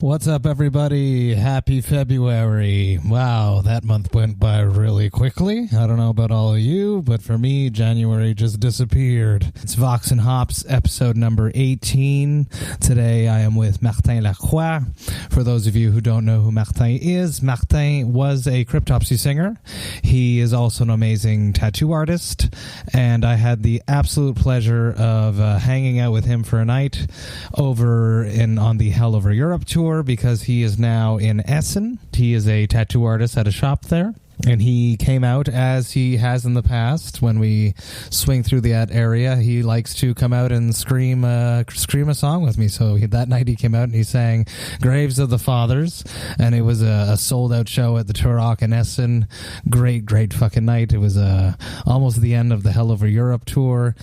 What's up, everybody? Happy February. Wow, that month went by really quickly. I don't know about all of you, but for me, January just disappeared. It's Vox&Hops episode number 18. Today, I am with Martin Lacroix. For those of you who don't know who Martin is, Martin was a Cryptopsy singer. He is also an amazing tattoo artist, and I had the absolute pleasure of hanging out with him for a night over on the Hell Over Europe tour, because he is now in Essen. He is a tattoo artist at a shop there. And he came out, as he has in the past, when we swing through that area. He likes to come out and scream a song with me. So that night he came out and he sang Graves of the Fathers. And it was a sold-out show at the Turock in Essen. Great fucking night. It was almost the end of the Hell Over Europe tour.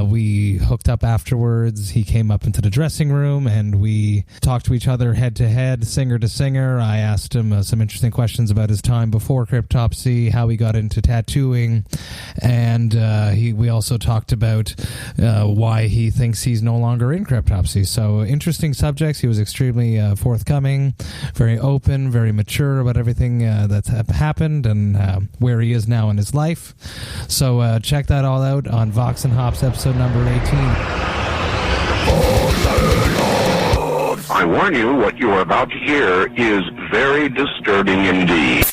We hooked up afterwards. He came up into the dressing room and we talked to each other head-to-head, singer to singer. I asked him some interesting questions about his time before Cryptopsy, how he got into tattooing, and we also talked about why he thinks he's no longer in Cryptopsy. So interesting subjects. He was extremely forthcoming, very open, very mature about everything that's happened and where he is now in his life. So check that all out on Vox&Hops episode number 18. I warn you, what you are about to hear is very disturbing indeed.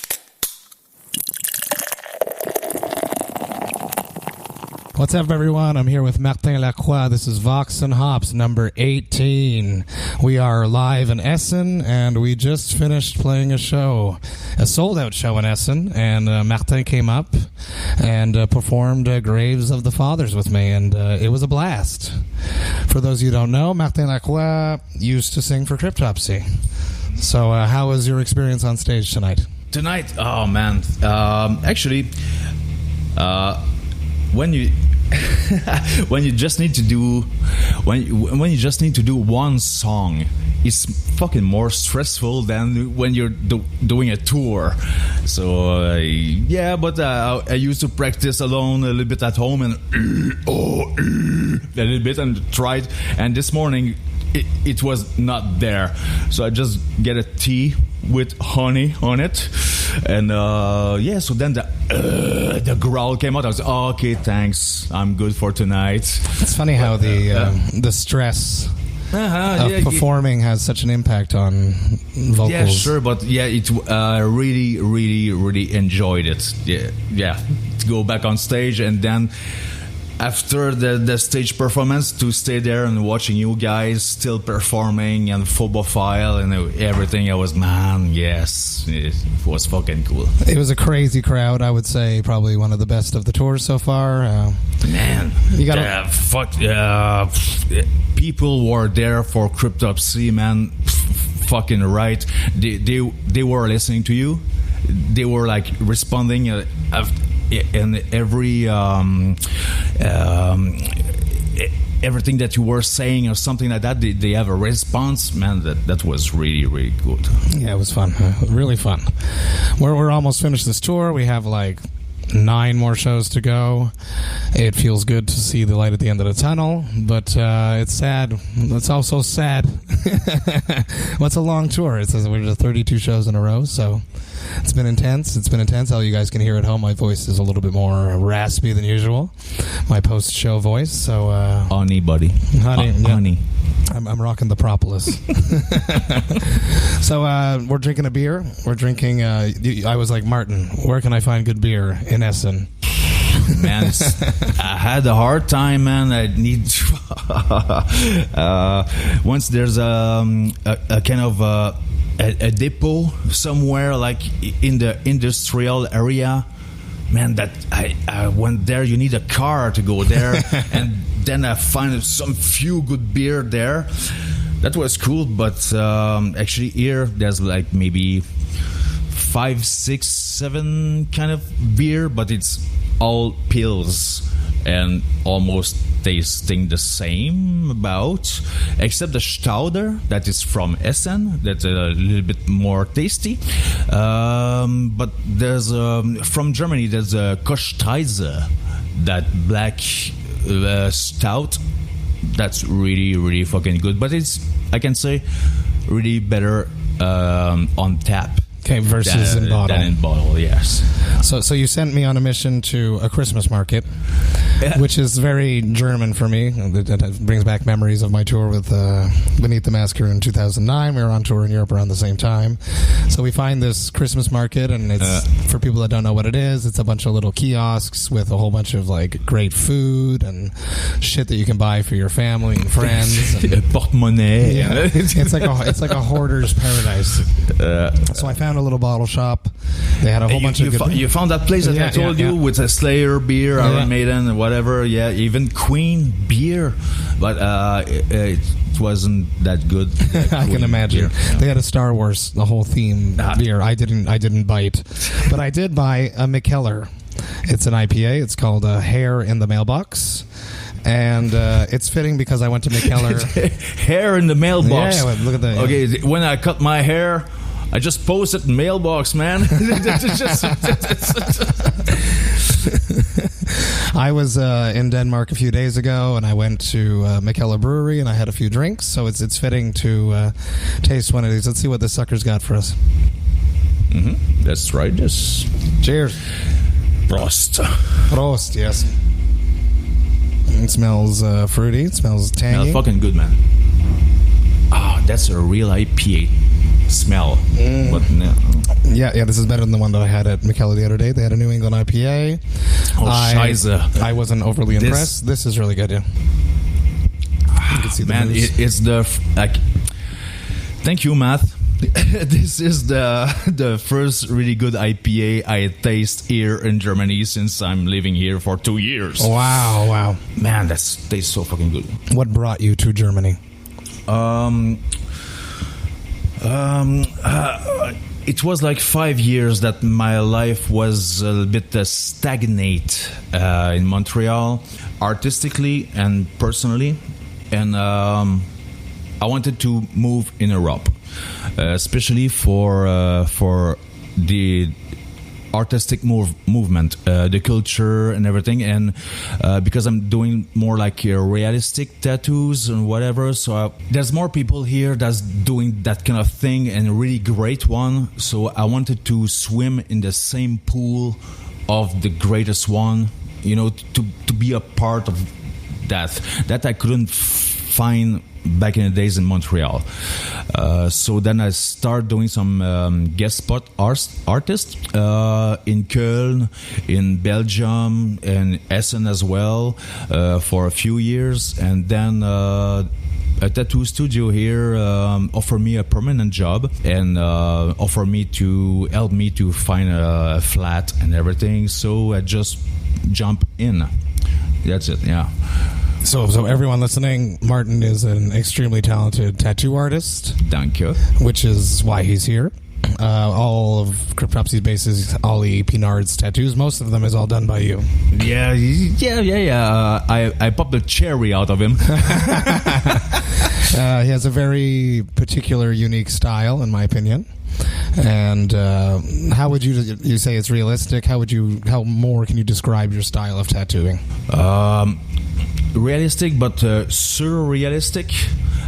What's up, everyone? I'm here with Martin Lacroix. This is Vox&Hops number 18. We are live in Essen, and we just finished playing a sold-out show in Essen, and Martin came up and performed Graves of the Fathers with me, and it was a blast. For those of you who don't know, Martin Lacroix used to sing for Cryptopsy. So how was your experience on stage tonight? Tonight? Oh, man. Actually, when you just need to do one song, it's fucking more stressful than when you're doing a tour. So yeah, but I used to practice alone a little bit at home and a little bit and tried. And this morning it was not there, so I just get a tea with honey on it, and so then the growl came out. I was okay, thanks, I'm good for tonight. It's funny how the stress of performing has such an impact on vocals. Yeah, sure, but it really enjoyed it. Yeah, to go back on stage and then after the stage performance, to stay there and watching you guys still performing and football file and everything, I was, yes, it was fucking cool. It was a crazy crowd. I would say probably one of the best of the tours so far. Man, you gotta people were there for Cryptopsy, man. Fucking right. They were listening to you. They were like responding. And everything that you were saying or something like that, they have a response, man. That was really good. Yeah, it was fun, really fun. We're almost finished this tour. We have like 9 more shows to go. It feels good to see the light at the end of the tunnel, but it's sad. It's also sad. What's a long tour? It says we're 32 shows in a row, so it's been intense. How you guys can hear at home, my voice is a little bit more raspy than usual. My post-show voice. So, honey, buddy. Honey. I'm rocking the propolis. So we're drinking a beer. We're drinking. I was like, Martin, where can I find good beer in Essen? Man, I had a hard time, man. I need to once there's a kind of a depot somewhere like in the industrial area, man, that I went there. You need a car to go there, and then I find some few good beer there. That was cool, but actually here there's like maybe 5, 6, 7 kind of beer, but it's all pills and almost tasting the same about, except the Stauder that is from Essen, that's a little bit more tasty. But there's from Germany there's a Kochstreise, that black stout. That's really fucking good. But it's, I can say, really better on tap. Okay, versus in bottle. Than in bottle, yes. So you sent me on a mission to a Christmas market, which is very German for me. It brings back memories of my tour with Beneath the Massacre in 2009. We were on tour in Europe around the same time. So we find this Christmas market, and it's for people that don't know what it is, it's a bunch of little kiosks with a whole bunch of like great food and shit that you can buy for your family and friends. And, porte-monnaie. Yeah, it's like a hoarder's paradise. So I found a little bottle shop. They had a whole bunch of good you found that place that I told you with a Slayer beer, Iron Maiden, and whatever. Yeah, even Queen beer, but it wasn't that good. I can imagine. They had a Star Wars, the whole theme beer. I didn't bite, but I did buy a Mikkeller. It's an IPA. It's called Hair in the Mailbox. And it's fitting because I went to Mikkeller. Hair in the Mailbox. Yeah, look at that. Yeah. Okay, when I cut my hair, I just posted Mailbox, man. I was in Denmark a few days ago, and I went to Mikkeller Brewery, and I had a few drinks, so it's fitting to taste one of these. Let's see what this sucker's got for us. Mm-hmm. That's right. Yes. Cheers. Prost. Prost, yes. It smells fruity. It smells tangy. Smells fucking good, man. Ah, that's a real IPA smell. But no. Yeah, this is better than the one that I had at Mikkeller the other day. They had a New England IPA. Scheiße. I wasn't overly impressed. This is really good, yeah. You can see the man, it's the... thank you, Matt. This is the first really good IPA I taste here in Germany since I'm living here for 2 years. Wow. Man, that tastes so fucking good. What brought you to Germany? It was like 5 years that my life was a bit stagnate in Montreal, artistically and personally, and I wanted to move in Europe, especially for the artistic movement, the culture and everything, and because I'm doing more like realistic tattoos and whatever, so there's more people here that's doing that kind of thing, and a really great one, so I wanted to swim in the same pool of the greatest one, to be a part of that I couldn't find back in the days in Montreal. So then I started doing some guest spot artists in Köln, in Belgium, and Essen as well for a few years. And then a tattoo studio here offered me a permanent job and offered me to help me to find a flat and everything. So I just jumped in. That's it, yeah. So everyone listening, Martin is an extremely talented tattoo artist. Thank you. Which is why he's here. All of Cryptopsy's bases, Ollie Pinard's tattoos, most of them is all done by you. Yeah. I popped the cherry out of him. He has a very particular, unique style, in my opinion. And how would you say it's realistic? How more can you describe your style of tattooing? Realistic, but surrealistic.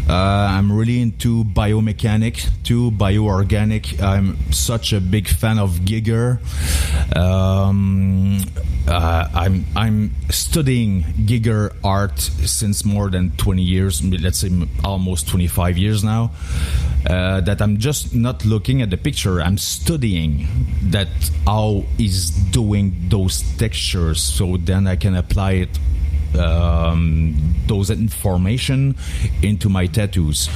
I'm really into biomechanic too, bioorganic. I'm such a big fan of Giger. I'm studying Giger art since more than 20 years, let's say almost 25 years now. That I'm just not looking at the picture, I'm studying that how he's doing those textures, so then I can apply it, those information into my tattoos,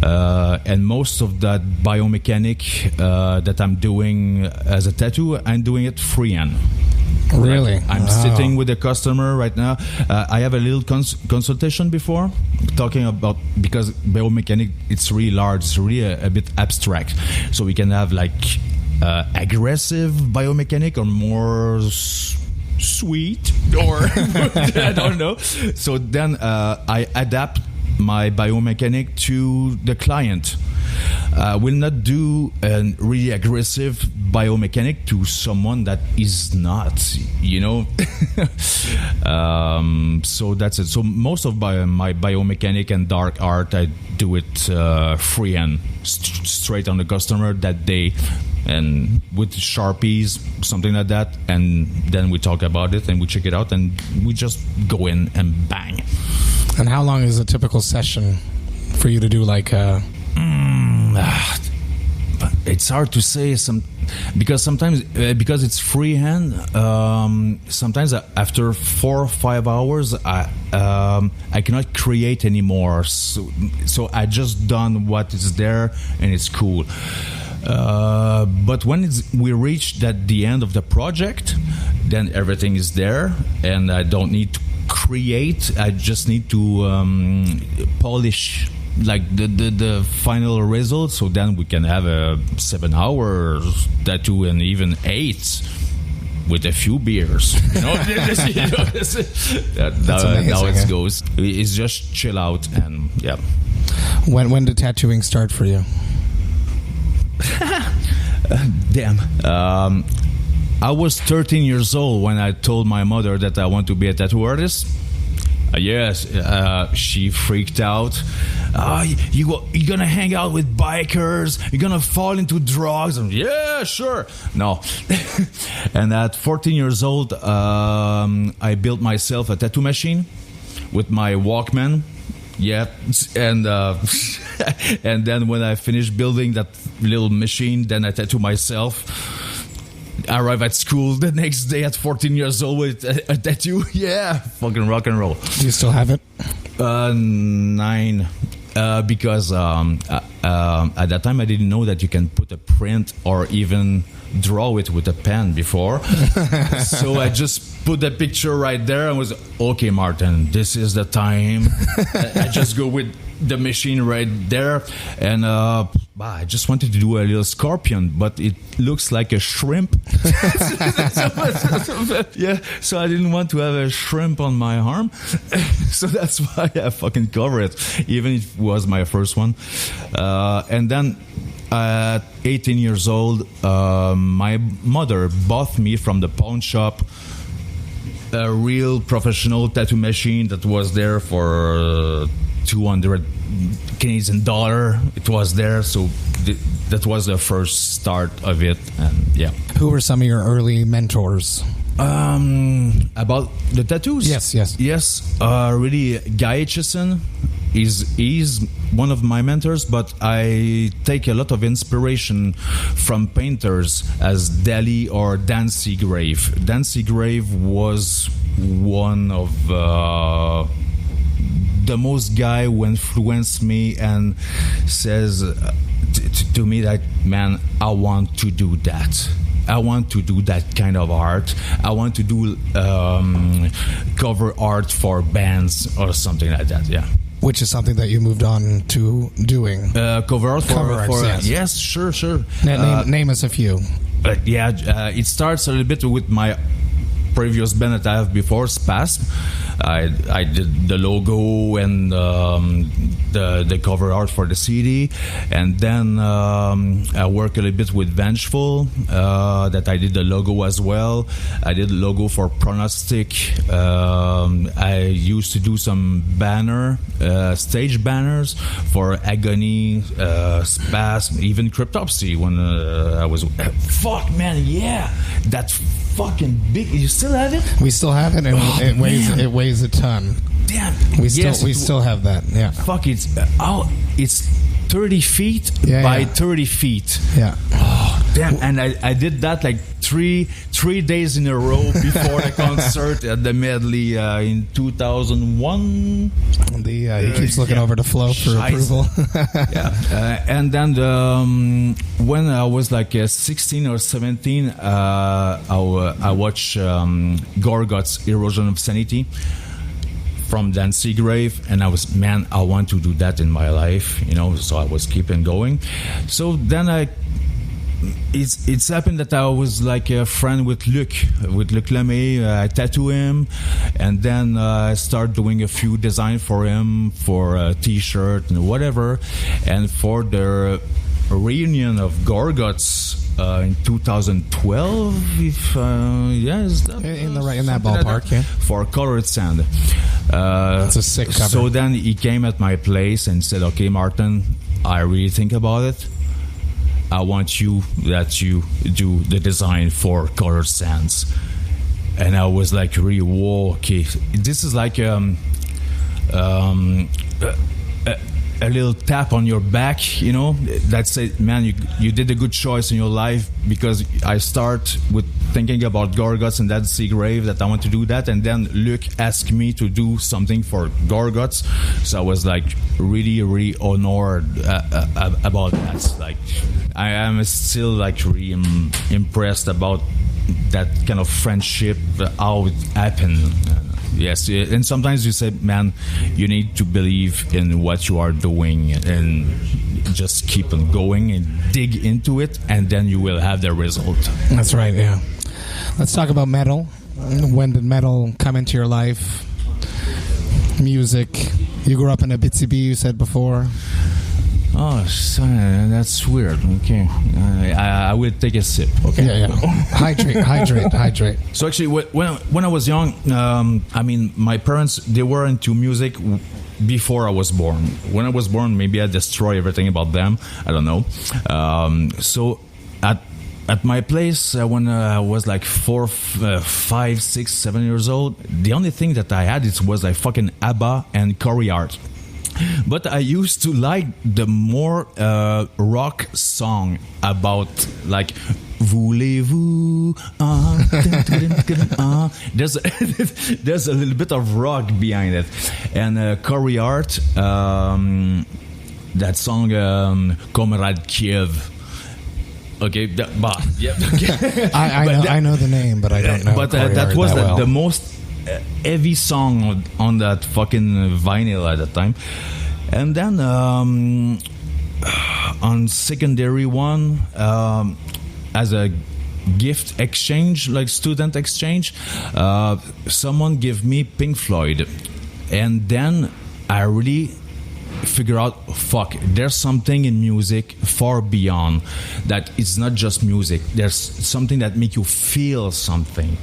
and most of that biomechanic that I'm doing as a tattoo, I'm doing it freehand. Really? I'm sitting with a customer right now. I have a little consultation before talking about, because biomechanic, it's really large, it's really a bit abstract, so we can have like aggressive biomechanic or more sweet, or I don't know. So then I adapt my biomechanic to the client. I will not do a really aggressive biomechanic to someone that is not, so that's it. So most of my biomechanic and dark art, I do it freehand, straight on the customer that day, and with Sharpies, something like that, and then we talk about it and we check it out and we just go in and bang. And how long is a typical session for you to do it's hard to say because sometimes because it's freehand, sometimes after 4 or 5 hours I cannot create anymore, so I just done what is there and it's cool. But when we reach the end of the project, then everything is there and I don't need to create. I just need to polish like the final result, so then we can have a 7 hours tattoo and even 8 with a few beers. That's how it goes. It's just chill out and yeah. When did tattooing start for you? Damn. I was 13 years old when I told my mother that I want to be a tattoo artist. Yes, she freaked out. You're gonna hang out with bikers, you're gonna fall into drugs. Yeah, sure. No. And at 14 years old, I built myself a tattoo machine with my Walkman. Yeah, and and then when I finished building that little machine, then I tattoo myself. I arrive at school the next day at 14 years old with a tattoo. Yeah, fucking rock and roll. Do you still have it? 9. Because at that time I didn't know that you can put a print or even draw it with a pen before. So I just put the picture right there and was, okay, Martin, this is the time. I just go with the machine right there, and I just wanted to do a little scorpion, but it looks like a shrimp. Yeah, so I didn't want to have a shrimp on my arm, so that's why I fucking cover it, even if it was my first one. And then at 18 years old, my mother bought me from the pawn shop a real professional tattoo machine that was there for 200 Canadian dollar. It was there, so that was the first start of it. And yeah. Who were some of your early mentors? About the tattoos? Yes. Really, Guy Essen is one of my mentors, but I take a lot of inspiration from painters as Dali or Dan Seagrave. Dan Seagrave was one of the most guy who influenced me and says to me that, man, I want to do that. I want to do that kind of art. I want to do cover art for bands or something like that, yeah. Which is something that you moved on to doing. Cover art for yes, sure. Name us a few. It starts a little bit with my previous band that I have before, Spasm. I did the logo and the cover art for the CD, and then I work a little bit with Vengeful, that I did the logo as well. I did the logo for Pronostic. I used to do some stage banners for Agony, Spasm, even Cryptopsy when I was... fuck, man, yeah! That fucking big... You still have it? We still have it, and it weighs a ton. Damn. We still have that. Yeah. Fuck, it's 30 feet by 30 feet. Yeah. Oh, damn. And I did that like three days in a row before the concert at the medley in 2001. He keeps looking over to Flo for approval. Yeah. And then when I was like 16 or 17, I watched Gorgot's Erosion of Sanity from Dan Seagrave, and I want to do that in my life, so I was keeping going. So then it's happened that I was like a friend with Luc Lemay. I tattoo him, and then I start doing a few designs for him for a t-shirt and whatever. And for the reunion of Gorguts in 2012. If yes, in that ballpark, yeah. For Colored Sand. That's a sick cover. So then he came at my place and said, "Okay, Martin, I really think about it. I want you do the design for Colored Sands." And I was like, really, whoa, okay. This is like a little tap on your back, you know, that said, man, you did a good choice in your life, because I start with thinking about Gorguts and that's the grave that I want to do that, and then Luc asked me to do something for Gorguts, so I was like really, really honored about that. Like, I am still like really impressed about that kind of friendship, how it happened. Yes, and sometimes you say, man, you need to believe in what you are doing and just keep on going and dig into it, and then you will have the result. That's right, yeah. Let's talk about metal. When did metal come into your life? Music. You grew up in Abitibi, you said before. Oh, that's weird. Okay, I will take a sip. Okay. Yeah. Hydrate. So actually, when I was young, I mean, my parents, they were into music before I was born. When I was born, maybe I destroy everything about them. I don't know. So at my place, when I was like 4, 5, 6, 7 years old, the only thing that I had was like fucking ABBA and Lacroix Art. But I used to like the more rock song about like voulez-vous. There's a little bit of rock behind it, and Lacroix Art, that song Comrade Kiev. Okay, yeah. Okay. I know the name, but I don't know. But that was the most heavy song on that fucking vinyl at the time. And then on secondary one, as a gift exchange, like student exchange, someone gave me Pink Floyd, and then I really figure out, fuck, there's something in music far beyond that. It's not just music, there's something that make you feel something.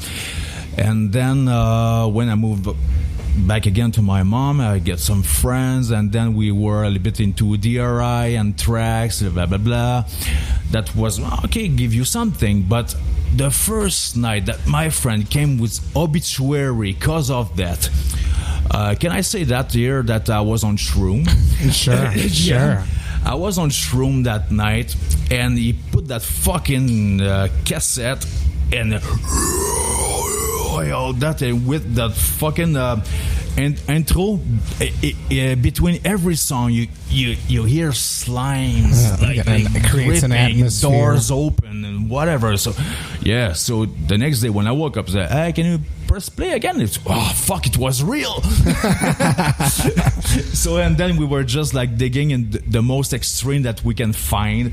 And then when I moved back again to my mom, I get some friends, and then we were a little bit into DRI and tracks, blah blah blah. That was okay, give you something. But the first night that my friend came with Obituary, cause of that, can I say that here that I was on shroom? Sure. Yeah. I was on shroom that night, and he put that fucking cassette and that with that fucking intro, between every song you hear slimes, and it creates an atmosphere, doors open and whatever. So yeah, so the next day when I woke up, I said, hey, can you press play again? It's, oh fuck, it was real. So and then we were just like digging in the most extreme that we can find,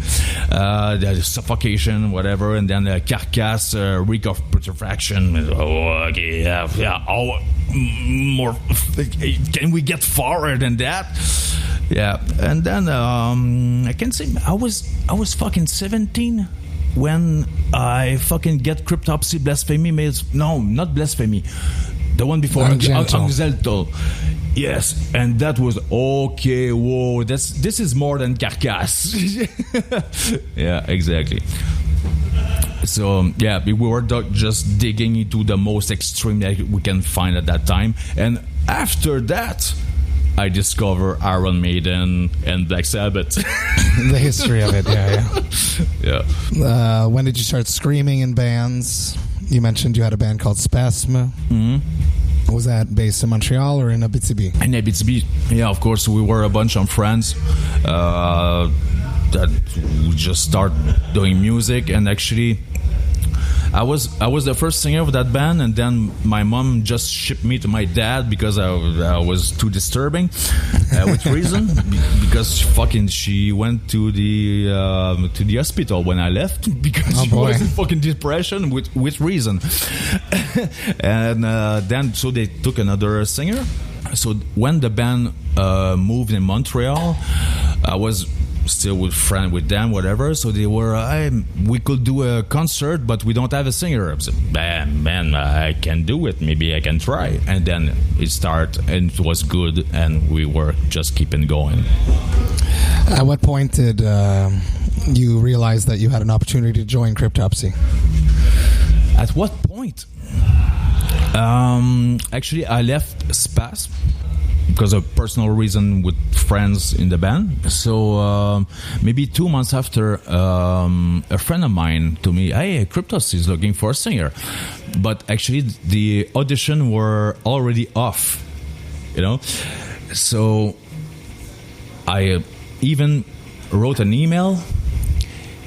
the suffocation, whatever, and then carcass, reek of putrefaction. Oh, okay, yeah. Oh, more. Can we get farther than that? Yeah, and then I can say I was fucking 17 when I fucking get Cryptopsy, Blasphemy. No, not Blasphemy. The one before, Angelto. Yes, and that was okay. Whoa, this is more than Carcass. Yeah, exactly. So yeah, we were just digging into the most extreme that we can find at that time, and after that, I discover Iron Maiden and Black Sabbath. The history of it, yeah. When did you start screaming in bands? You mentioned you had a band called Spasme. Mm-hmm. Was that based in Montreal or in Abitibi? In Abitibi, yeah, of course. We were a bunch of friends that we just start doing music, and actually I was the first singer of that band, and then my mom just shipped me to my dad because I was too disturbing, with reason, because fucking she went to the hospital when I left because she was in fucking depression with reason, and then so they took another singer. So when the band moved in Montreal, I was still with them, whatever. So they were, we could do a concert, but we don't have a singer. I said, man, I can do it. Maybe I can try. And then it started, and it was good, and we were just keeping going. At what point did you realize that you had an opportunity to join Cryptopsy? At what point? Actually, I left SPAS because of personal reason with friends in the band. So maybe 2 months after, a friend of mine told me, hey, Cryptopsy is looking for a singer. But actually, the audition were already off, So I even wrote an email,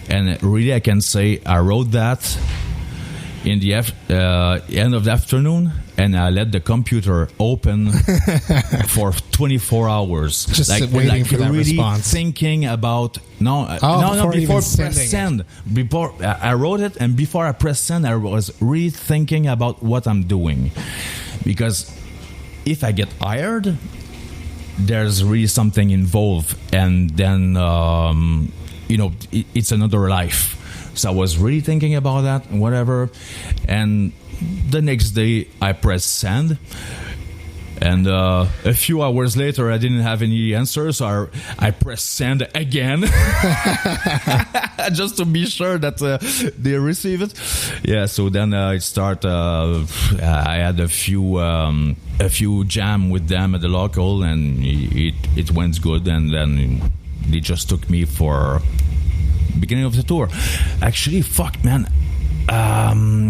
and really I can say I wrote that in the end of the afternoon, and I let the computer open for 24 hours, just waiting for that really response. Thinking about before press send. Before I wrote it, and before I press send, I was really thinking about what I'm doing, because if I get hired, there's really something involved, and then it's another life. So I was really thinking about that and whatever. And the next day I pressed send. And a few hours later I didn't have any answer. So I pressed send again. Just to be sure that they receive it. Yeah, so then it started. I had a few jam with them at the local, and it went good. And then they just took me for beginning of the tour. Actually, fuck, man. I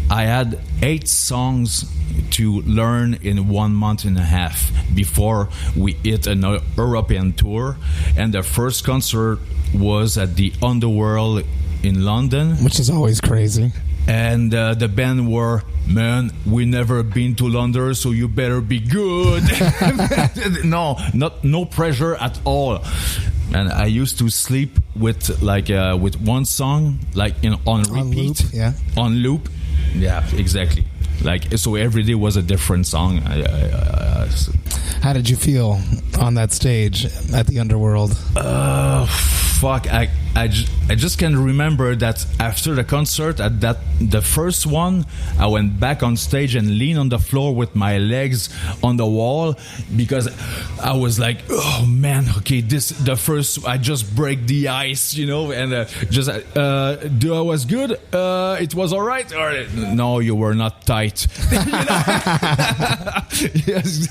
had 8 songs to learn in 1 month and a half before we hit an European tour. And the first concert was at the Underworld in London. Which is always crazy. And the band were, man, we never been to London, so you better be good. No pressure at all. And I used to sleep with with one song on repeat, on loop. Yeah, exactly. So every day was a different song. How did you feel on that stage at the Underworld? Fuck, I just can remember that after the concert, the first one, I went back on stage and leaned on the floor with my legs on the wall, because I was like, oh man, okay, the first, I just break the ice, and do I was good? It was all right? Or no, you were not tight. Yes.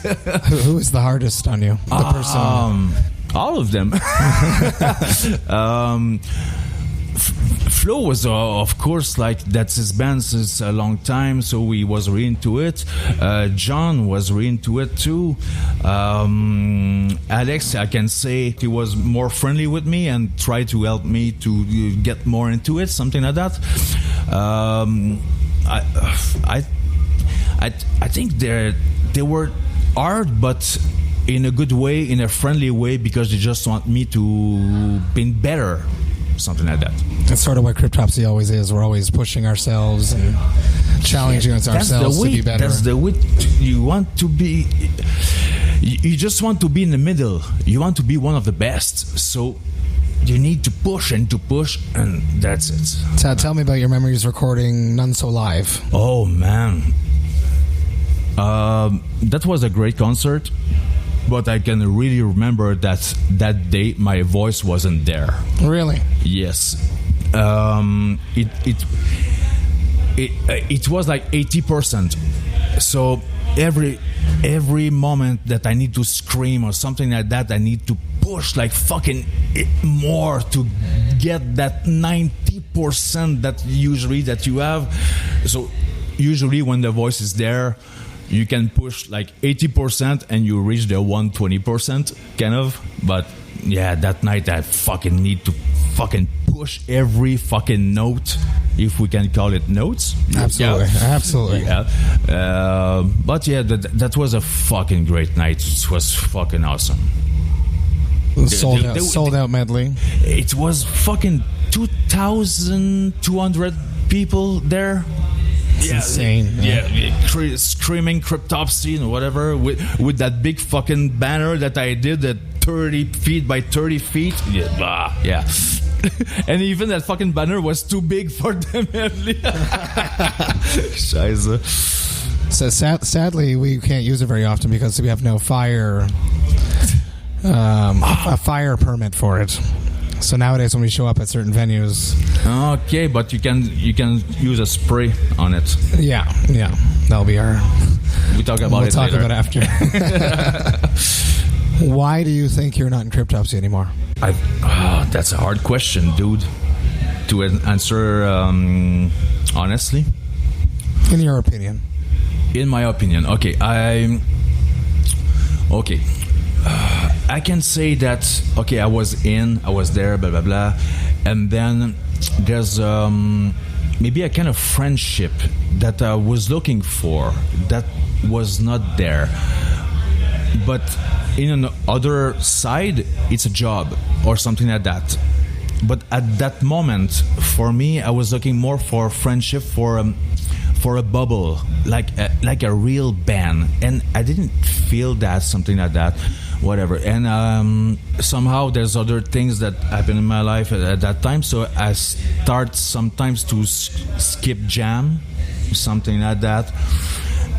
Who was the hardest on you? The person? All of them. Flo was, of course, that's his band since a long time, so he was really into it. John was really into it too. Alex, I can say, he was more friendly with me and tried to help me to get more into it, something like that. I think they were hard, but in a good way, in a friendly way, because they just want me to be better, something like that. That's sort of what Cryptopsy always is. We're always pushing ourselves and challenging ourselves to be better. That's the way you want to be. You just want to be in the middle. You want to be one of the best. So you need to push, and that's it. So tell me about your memories recording None So Live. Oh, man. That was a great concert. But I can really remember that day my voice wasn't there. Really? Yes. It was like 80%. So every moment that I need to scream or something like that, I need to push like fucking more to get that 90% that you have. So usually when the voice is there, you can push like 80% and you reach the 120% kind of. But yeah, that night I fucking need to fucking push every fucking note, if we can call it notes. Absolutely. Yeah. Absolutely. Yeah. But yeah, that was a fucking great night. It was fucking awesome. Sold out medley. It was fucking 2,200 people there. It's insane. Yeah. Screaming Cryptopsy and whatever with that big fucking banner that I did, that 30 feet by 30 feet. Yeah. And even that fucking banner was too big for them. Scheiße. So sadly, we can't use it very often because we have no fire, a fire permit for it. So nowadays, when we show up at certain venues, okay, but you can use a spray on it. Yeah, that'll be our. We talk about we'll it. Talk later. about it after. Why do you think you're not in Cryptopsy anymore? That's a hard question, dude. To answer honestly, In your opinion. in my opinion, okay, I can say that. Okay, I was there, blah blah blah, and then there's maybe a kind of friendship that I was looking for that was not there. But in another side, it's a job or something like that. But at that moment, for me, I was looking more for friendship, for a bubble, like a real band, and I didn't feel that, something like that, whatever. And somehow there's other things that happen in my life at that time, so I start sometimes to skip jam, something like that.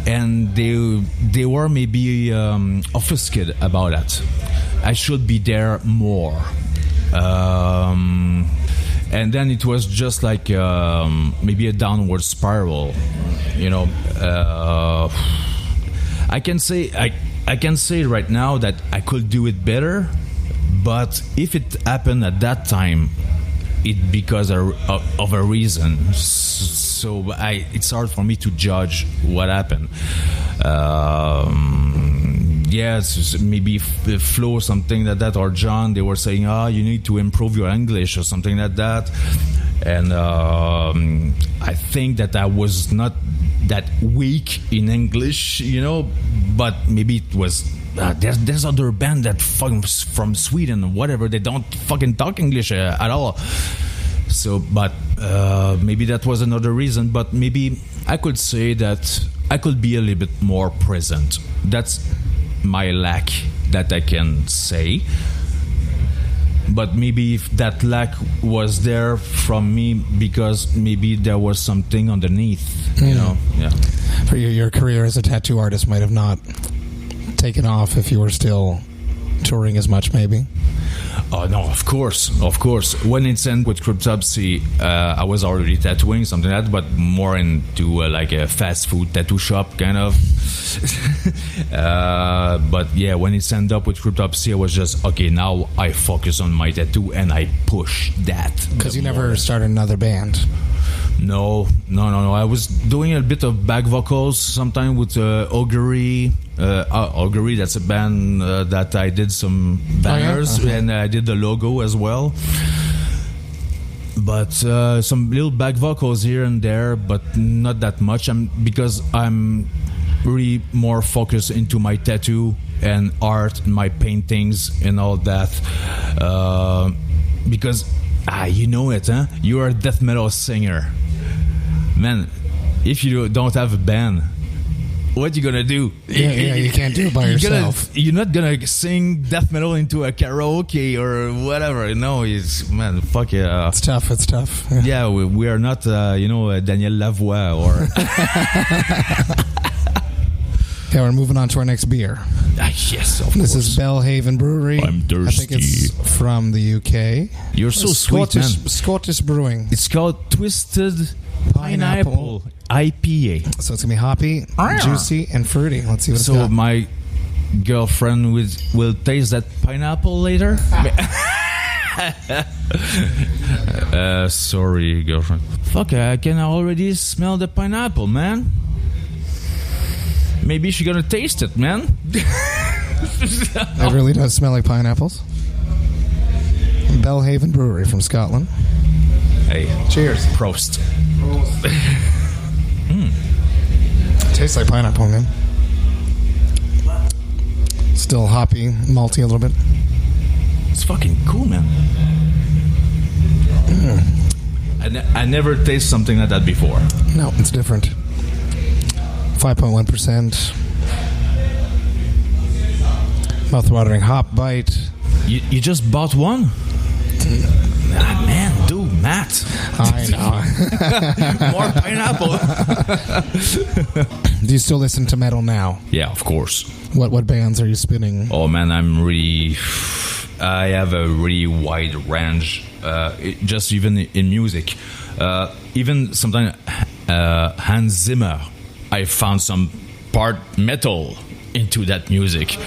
And they were maybe obfuscated about that. I should be there more. And then it was just like maybe a downward spiral, you know. I can say right now that I could do it better, but if it happened at that time, it because of a reason. So it's hard for me to judge what happened. Yes, maybe Flo, something like that, or John, they were saying, you need to improve your English or something like that. And I think that I was not that weak in English, you know, but maybe it was... there's other band that from Sweden, whatever, they don't fucking talk English at all. So, but maybe that was another reason. But maybe I could say that I could be a little bit more present. That's my lack that I can say. But maybe if that lack was there from me because maybe there was something underneath, you know. Yeah. For your career as a tattoo artist might have not taken off if you were still touring as much, maybe. Oh no, of course. When it's in with Cryptopsy, I was already tattooing, something like that, but more into like a fast food tattoo shop kind of. But yeah, when it ended up with Cryptopsy, I was just okay. Now I focus on my tattoo and I push that. Because you never started another band. No. I was doing a bit of back vocals sometime with Augury. Augury, that's a band that I did some banners and I did the logo as well. But some little back vocals here and there, but not that much. Because I'm really more focused into my tattoo and art, and my paintings and all that. Because you know it, huh? You're a death metal singer. Man, if you don't have a band, what you gonna do? Yeah, you can't do it by yourself. You're not gonna sing death metal into a karaoke or whatever. No, man, fuck yeah. It's tough. Yeah, we are not, Daniel Lavoie or... Okay, we're moving on to our next beer. Yes, of course. This is Belhaven Brewery. I'm thirsty. I think it's from the UK. You're so sweet, man. Scottish brewing. It's called Twisted Pineapple IPA. So it's going to be hoppy, juicy, and fruity. Let's see what it's got. So my girlfriend will taste that pineapple later? Sorry, girlfriend. Fuck, I can already smell the pineapple, man. Maybe she's gonna taste it, man. It really does smell like pineapples. Belhaven Brewery from Scotland. Hey, cheers. Prost. Tastes like pineapple, man. Still hoppy, malty a little bit. It's fucking cool, man. I never tasted something like that before. No, it's different. 5.1%. Mouth-watering hop bite. You just bought one? Ah, man, dude, Matt. I know. More pineapple. Do you still listen to metal now? Yeah, of course. What bands are you spinning? Oh man, I have a really wide range. Just even in music, even sometimes Hans Zimmer, I found some part metal into that music.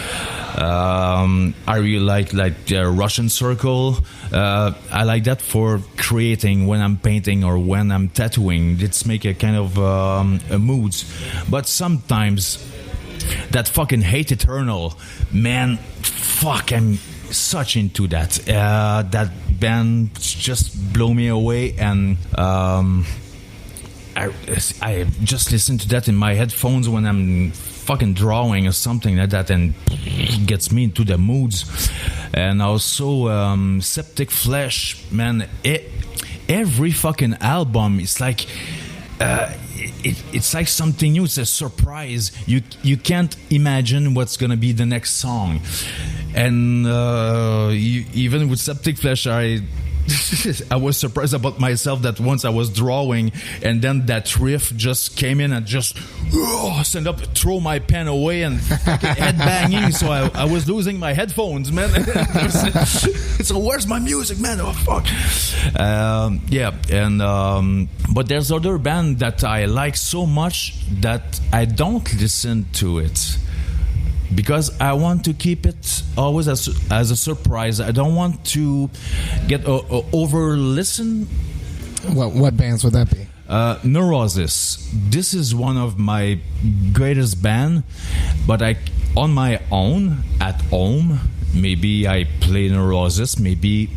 I really like Russian Circle. I like that for creating when I'm painting or when I'm tattooing. It's make a kind of a moods. But sometimes that fucking Hate Eternal, man, fuck, I'm such into that. That band just blew me away, and I just listen to that in my headphones when I'm fucking drawing or something like that, and it gets me into the moods. And also Septic Flesh, man, every fucking album is like it's like something new. It's a surprise. You can't imagine what's gonna be the next song. And even with Septic Flesh, I was surprised about myself that once I was drawing and then that riff just came in and just stand up, throw my pen away and fucking headbanging. So I was losing my headphones, man. So where's my music, man? Oh fuck. But there's other band that I like so much that I don't listen to it, because I want to keep it always as a surprise. I don't want to get over listen. What bands would that be? Neurosis. This is one of my greatest band, but on my own at home, maybe I play Neurosis maybe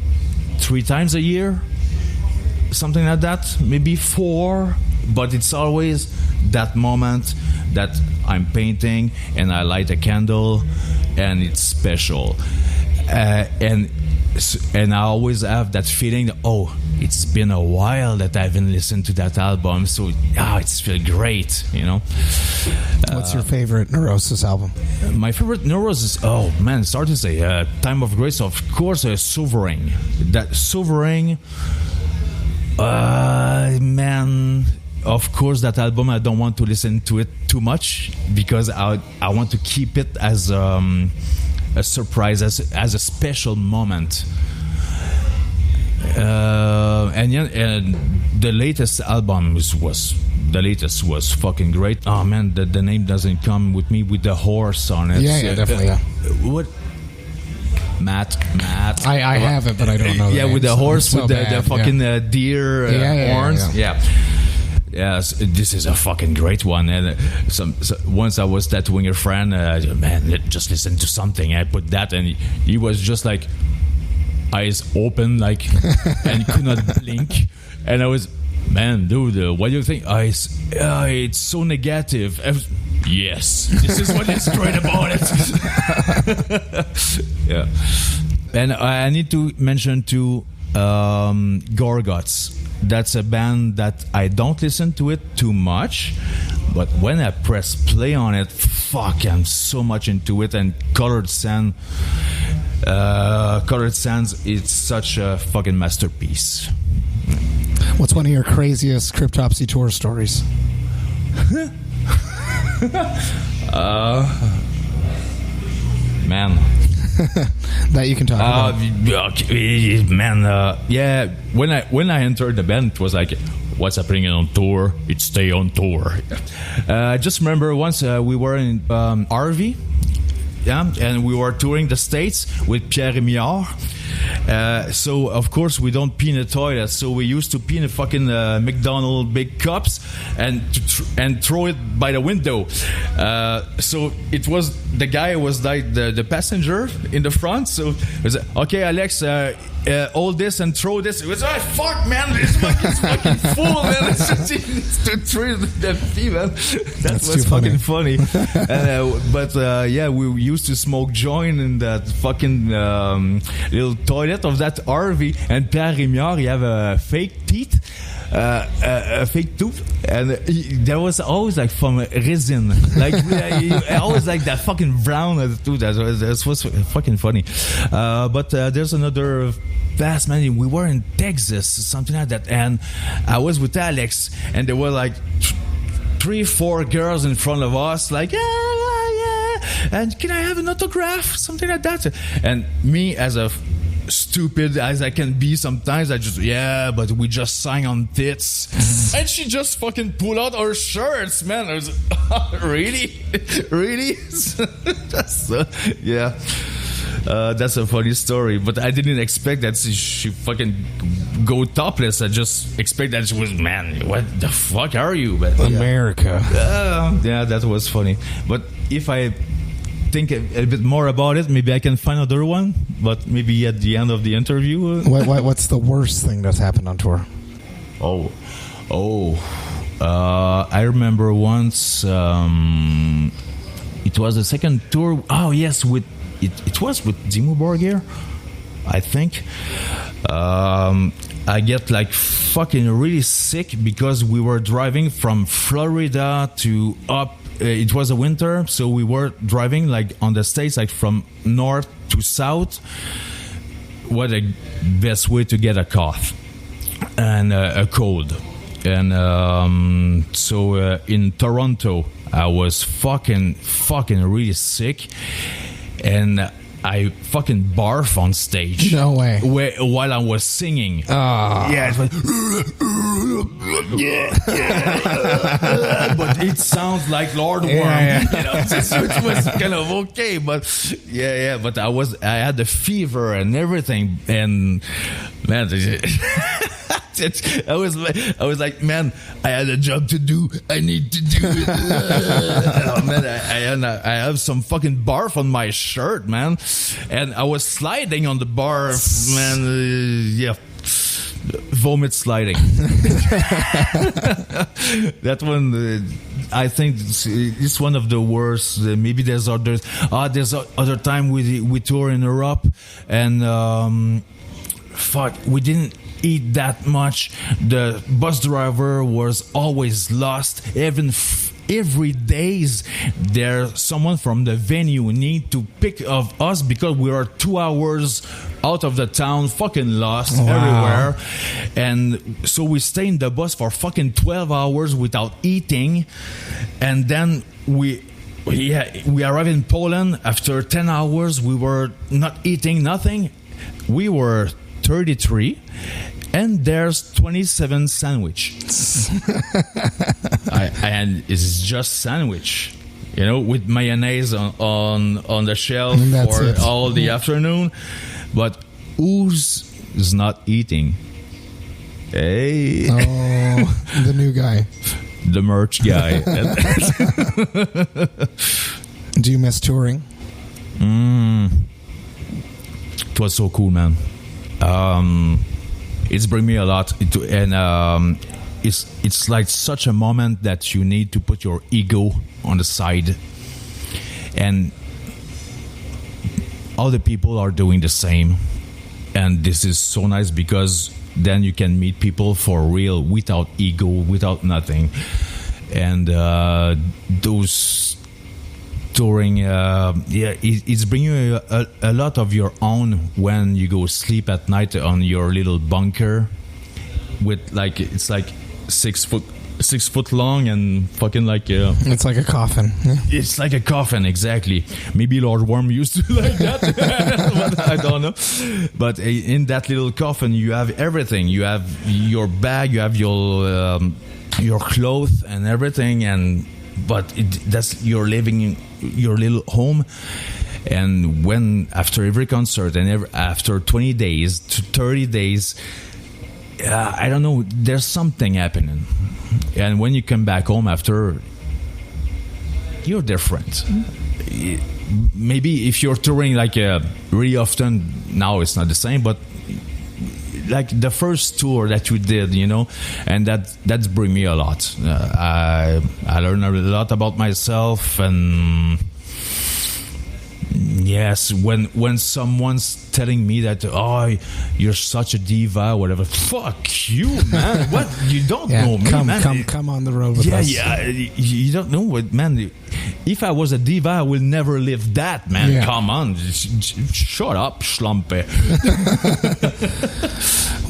3 times a year, something like that, maybe 4. But it's always that moment that I'm painting and I light a candle and it's special, and I always have that feeling that, it's been a while that I haven't listened to that album, so it's feel great, you know. What's your favorite Neurosis album? My favorite Neurosis, it's hard to say. Time of Grace, of course. Sovereign. That Sovereign, man. Of course, that album, I don't want to listen to it too much because I want to keep it as a surprise, as a special moment. And the latest album was fucking great. Oh man, the name doesn't come with me, with the horse on it. Yeah, definitely. What? Matt. I have it, but I don't know. Yeah, with the horse, so with the fucking deer horns. Yeah. Yes, this is a fucking great one. And once I was tattooing a friend, man, just listen to something. I put that, and he was just like eyes open, like, and could not blink. And I was, man, dude, what do you think? It's so negative. Yes, this is what is great about it. Yeah, and I need to mention too, Gorguts. That's a band that I don't listen to it too much, but when I press play on it, fuck, I'm so much into it. And Colored Sands, it's such a fucking masterpiece. What's one of your craziest Cryptopsy tour stories? Man. That you can talk about. Man, yeah. When I entered the band, it was like, what's happening on tour? It stay on tour. I just remember once we were in RV, and we were touring the States with Pierre Miard. So of course we don't pee in the toilet, so we used to pee in the fucking McDonald's big cups and throw it by the window. So it was, the guy was like the passenger in the front, so it was like, okay, Alex, hold this and throw this. It was like, fuck, man, this fucking full, man. It's just to throw the pee, man. That was fucking funny. But we used to smoke joint in that fucking little toilet of that RV, and Pierre Rémiard, he have a fake teeth. A fake tooth, and there was always like from resin, like always like that fucking brown tooth. That was fucking funny. But there's another fast man. We were in Texas, something like that, and I was with Alex, and there were like 3-4 girls in front of us, like yeah, and can I have an autograph, something like that, and me as a stupid as I can be sometimes, I just but we just sang on tits and she just fucking pulled out her shirts, man. I was really that's that's a funny story, but I didn't expect that she fucking go topless. I just expect that she was, man, what the fuck are you? But America. Yeah, that was funny. But if I think a bit more about it, maybe I can find another one, but maybe at the end of the interview. What's the worst thing that's happened on tour? I remember once, it was the second tour. Oh yes, it was with Dimmu Borgir, I think. I get like fucking really sick because we were driving from Florida to up. It was a winter, so we were driving like on the States, like from north to south. What a best way to get a cough and a cold. And so in Toronto, I was fucking really sick, and I fucking barf on stage. No way. While I was singing. Yeah, it was but it sounds like Lord Worm. Yeah. You know, so it was kind of okay, but but I had the fever and everything, and man, I was like, man, I had a job to do. I need to do it. Oh, man, I have some fucking barf on my shirt, man, and I was sliding on the barf, man. Vomit sliding. That one, I think it's one of the worst. Maybe there's others. There's other time we tour in Europe, and we didn't eat that much. The bus driver was always lost. Even every days there's someone from the venue need to pick of us because we are 2 hours out of the town, fucking lost everywhere. And so we stay in the bus for fucking 12 hours without eating, and then we arrived in Poland after 10 hours. We were not eating nothing. We were 33, and there's 27 sandwich. And it's just sandwich, with mayonnaise on the shelf for all the afternoon. But who's is not eating? Hey, the new guy, the merch guy. Do you miss touring? It was so cool, man. It's bring me a lot, and it's like such a moment that you need to put your ego on the side, and other people are doing the same, and this is so nice because then you can meet people for real, without ego, without nothing, and those touring, it's bringing you a lot of your own when you go sleep at night on your little bunker with it's like 6 foot long and fucking it's like a coffin. It's like a coffin, exactly. Maybe Lord Worm used to like that. But I don't know. But in that little coffin you have everything. You have your bag, you have your clothes and everything, but that's you're living in your little home. And when after every concert and after 20 days to 30 days, I don't know, there's something happening. And when you come back home after, you're different. Maybe if you're touring really often, now it's not the same, but like the first tour that you did, and that's bring me a lot. I learned a lot about myself, and Yes, when someone's telling me that, oh, you're such a diva, whatever, fuck you, man. What? You don't know me, man. Come on the road with us. Yeah, you don't know what, man. If I was a diva, I will never live that, man. Yeah. Come on, shut up, schlampe.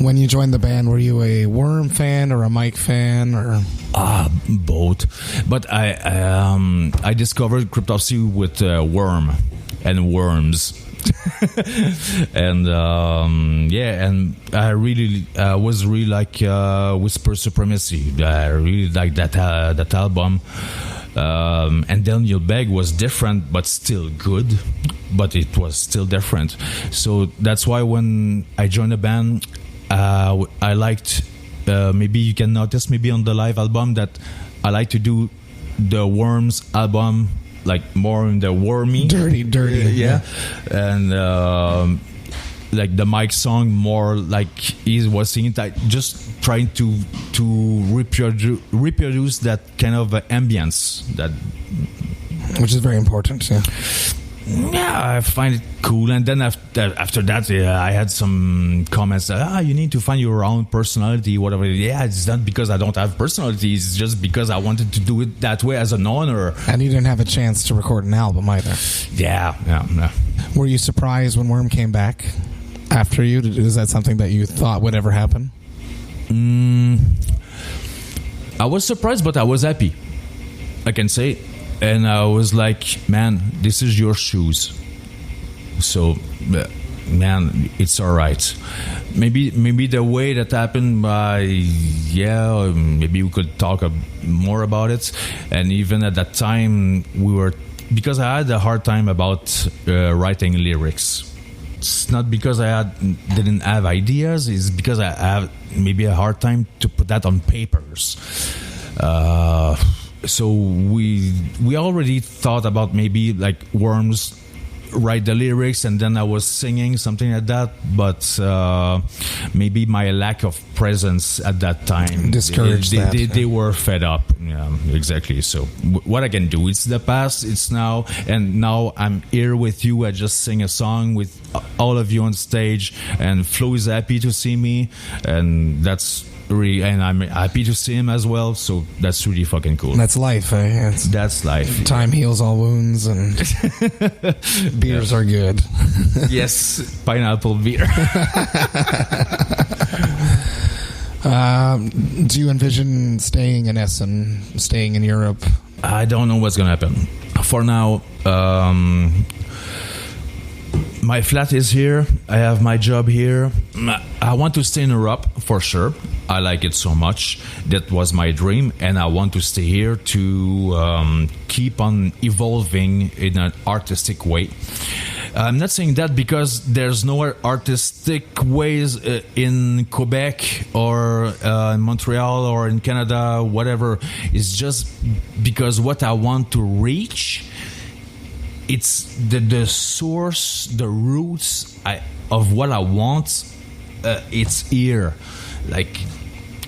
When you joined the band, were you a Worm fan or a Mike fan, or? Both. But I discovered Cryptopsy with Worm and Worms. And and I really was really like Whisper Supremacy. I really like that album. And Daniel Begg was different, but still good. But it was still different. So that's why when I joined the band, I liked. Maybe you can notice maybe on the live album that I like to do the Worms album like more in the wormy, dirty, yeah. And like the Mike song more like he was singing, like just trying to reproduce that kind of ambience, that, which is very important. Yeah, I find it cool. And then after that, I had some comments. You need to find your own personality, whatever. Yeah, it's not because I don't have personality. It's just because I wanted to do it that way as an honor. And you didn't have a chance to record an album either. Yeah. Were you surprised when Worm came back after you? Is that something that you thought would ever happen? I was surprised, but I was happy, I can say. And I was like, man, this is your shoes. So, man, it's all right. Maybe the way that happened, maybe we could talk more about it. And even at that time, because I had a hard time about writing lyrics. It's not because I didn't have ideas. It's because I have maybe a hard time to put that on papers. So we already thought about maybe like Worms write the lyrics and then I was singing something like that, but maybe my lack of presence at that time discouraged that. They were fed up. Yeah, exactly. So what I can do, it's the past, it's now, and now I'm here with you. I just sing a song with all of you on stage, and Flo is happy to see me, and that's really, and I'm happy to see him as well, so that's really fucking cool. That's life, eh? That's life. Time heals all wounds, and beers are good. Yes, pineapple beer. Do you envision staying in Essen, staying in Europe? I don't know what's gonna happen. For now, my flat is here. I have my job here. I want to stay in Europe for sure. I like it so much. That was my dream, and I want to stay here to keep on evolving in an artistic way. I'm not saying that because there's no artistic ways in Quebec or in Montreal or in Canada, whatever. It's just because what I want to reach, it's the source, the roots of what I want. It's here. Like,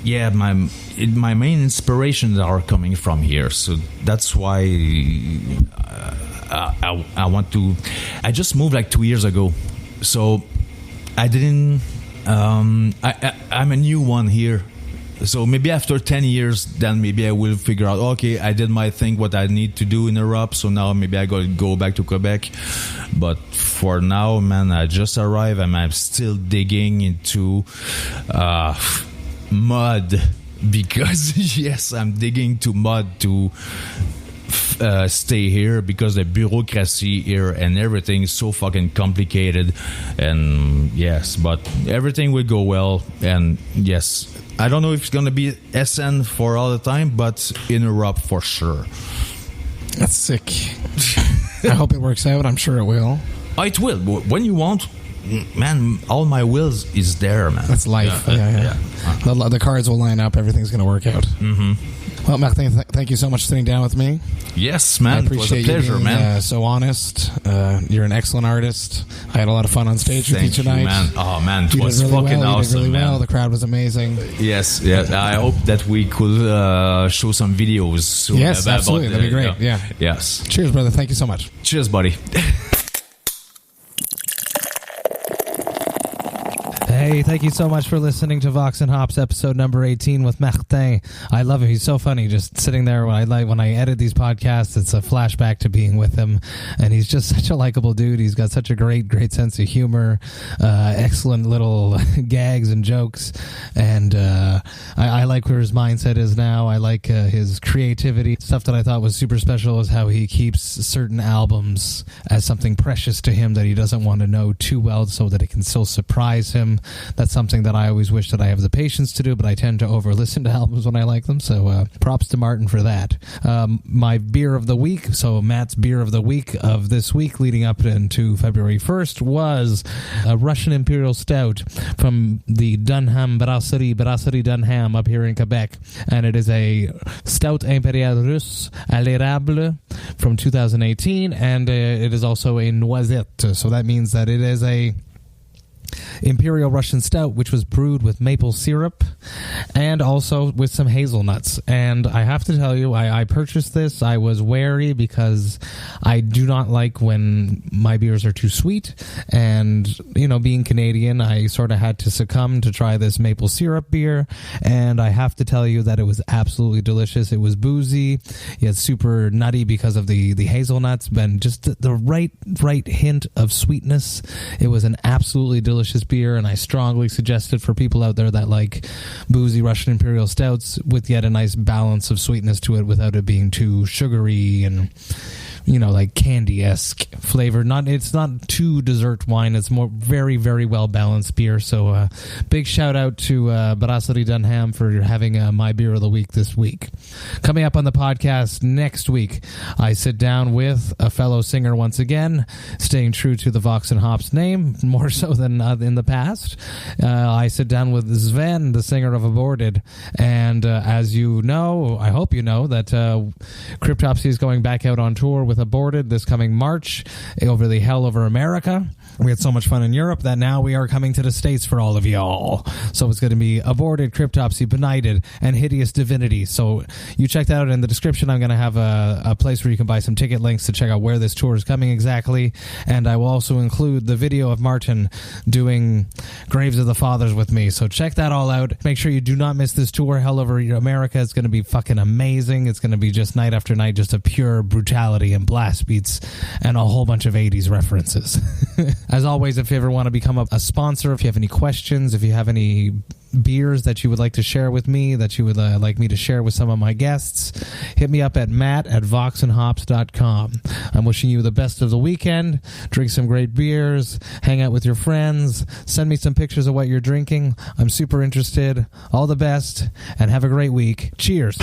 yeah, my main inspirations are coming from here. So that's why I want to. I just moved like 2 years ago, so I didn't. I'm a new one here. So maybe after 10 years, then maybe I will figure out, okay, I did my thing, what I need to do in Europe, so now maybe I got to go back to Quebec. But for now, man, I just arrived and I'm still digging into mud because, yes, I'm digging to mud to stay here because the bureaucracy here and everything is so fucking complicated. And yes, but everything will go well. And yes, I don't know if it's going to be Essen for all the time, but in Europe for sure. That's sick. I hope it works out. I'm sure it will. Oh, it will. When you want, man, all my wills is there, man. That's life. Yeah. The cards will line up. Everything's going to work out. Mm-hmm. Well, Martin, thank you so much for sitting down with me. Yes, man. I appreciate it was a pleasure, you being, man. So honest. You're an excellent artist. I had a lot of fun on stage with you tonight. Man. Oh, man. It was really fucking well. awesome, You did really man. well. The crowd was amazing. Yes. I hope that we could show some videos soon. Yes, absolutely. That'd be great. Yeah. Yes. Cheers, brother. Thank you so much. Cheers, buddy. Hey, thank you so much for listening to Vox and Hops episode number 18 with Martin. I love him. He's so funny. Just sitting there when I edit these podcasts, it's a flashback to being with him. And he's just such a likable dude. He's got such a great sense of humor, excellent little gags and jokes. And I like where his mindset is now. I like his creativity. Stuff that I thought was super special is how he keeps certain albums as something precious to him that he doesn't want to know too well so that it can still surprise him. That's something that I always wish that I have the patience to do, but I tend to over-listen to albums when I like them, so props to Martin for that. My beer of the week, so Matt's beer of the week of this week leading up into February 1st was a Russian Imperial Stout from the Dunham Brasserie Dunham up here in Quebec, and it is a Stout Impérial Russe à l'érable from 2018, and it is also a noisette, so that means that it is a Imperial Russian Stout, which was brewed with maple syrup and also with some hazelnuts. And I have to tell you, I purchased this. I was wary because I do not like when my beers are too sweet. And, being Canadian, I sort of had to succumb to try this maple syrup beer. And I have to tell you that it was absolutely delicious. It was boozy, yet super nutty because of the hazelnuts, and just the right hint of sweetness. It was an absolutely delicious beer, and I strongly suggest it for people out there that like boozy Russian Imperial Stouts with yet a nice balance of sweetness to it without it being too sugary and like candy-esque flavor. It's not too dessert wine. It's more very, very well-balanced beer. So big shout-out to Brasserie Dunham for having my beer of the week this week. Coming up on the podcast next week, I sit down with a fellow singer once again, staying true to the Vox and Hops name, more so than in the past. I sit down with Sven, the singer of Aborted. And as you know, I hope you know, that Cryptopsy is going back out on tour with Aborted this coming March over the Hell Over America. We had so much fun in Europe that now we are coming to the States for all of y'all. So it's going to be Aborted, Cryptopsy, Benighted, and Hideous Divinity. So you check that out in the description. I'm going to have a place where you can buy some ticket links to check out where this tour is coming exactly. And I will also include the video of Martin doing Graves of the Fathers with me. So check that all out. Make sure you do not miss this tour, Hell Over America. It's going to be fucking amazing. It's going to be just night after night, just a pure brutality and blast beats and a whole bunch of 80s references. As always, if you ever want to become a sponsor, if you have any questions, if you have any beers that you would like to share with me, that you would like me to share with some of my guests, hit me up at matt@voxandhops.com. I'm wishing you the best of the weekend. Drink some great beers, hang out with your friends, send me some pictures of what you're drinking. I'm super interested. All the best, and have a great week. Cheers.